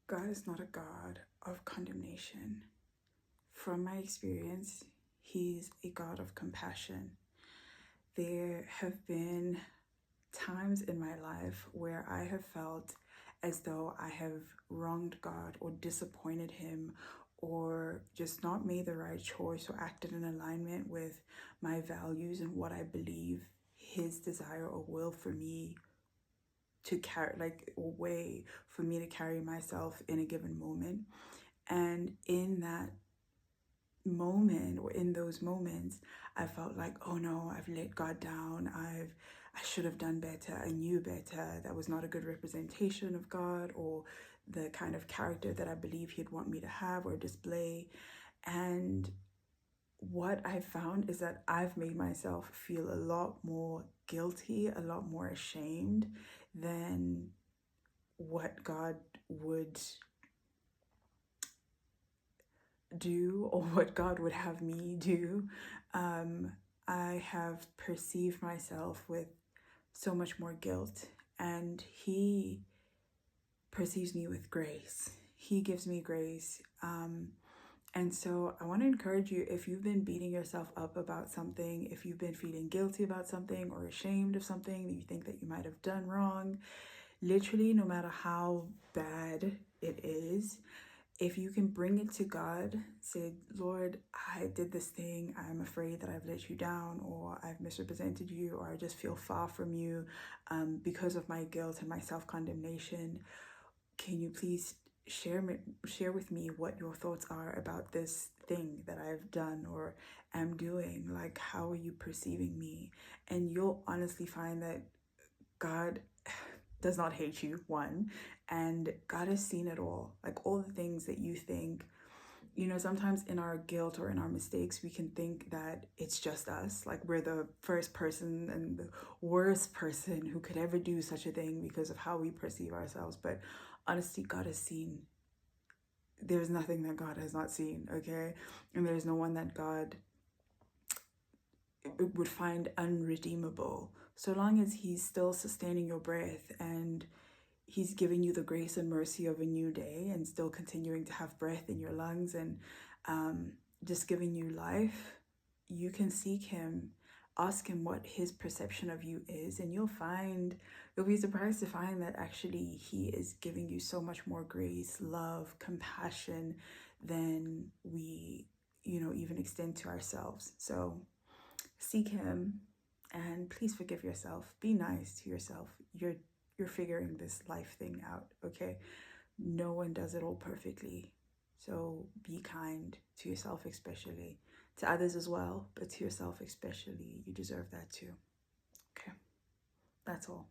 God is not a God of condemnation. From my experience, He's a God of compassion. There have been times in my life where I have felt as though I have wronged God or disappointed Him or just not made the right choice or acted in alignment with my values and what I believe His desire or will for me to carry, like a way for me to carry myself in a given moment. And in that moment or in those moments, I felt like, oh no, I've let God down. I should have done better. I knew better. That was not a good representation of God or the kind of character that I believe He'd want me to have or display. And what I found is that I've made myself feel a lot more guilty, a lot more ashamed than what God would do or what God would have me do. I have perceived myself with so much more guilt, and He perceives me with grace. He gives me grace. And so I want to encourage you, if you've been beating yourself up about something, if you've been feeling guilty about something or ashamed of something that you think that you might have done wrong, literally, no matter how bad it is, if you can bring it to God, say, Lord, I did this thing. I'm afraid that I've let you down, or I've misrepresented you, or I just feel far from you because of my guilt and my self-condemnation. Can you please share with me what your thoughts are about this thing that I've done or am doing? Like, how are you perceiving me? And you'll honestly find that God does not hate you, one, and God has seen it all. Like all the things that you think, sometimes in our guilt or in our mistakes, we can think that it's just us. Like we're the first person and the worst person who could ever do such a thing because of how we perceive ourselves. But honestly, God has seen. There's nothing that God has not seen, okay? And there's no one that God would find unredeemable. So long as He's still sustaining your breath and He's giving you the grace and mercy of a new day and still continuing to have breath in your lungs and just giving you life, you can seek Him, ask Him what His perception of you is, and you'll be surprised to find that actually He is giving you so much more grace, love, compassion than we, even extend to ourselves. So seek Him and please forgive yourself. Be nice to yourself. You're figuring this life thing out, okay? No one does it all perfectly. So be kind to yourself, especially to others as well, but to yourself especially. You deserve that too. Okay, that's all.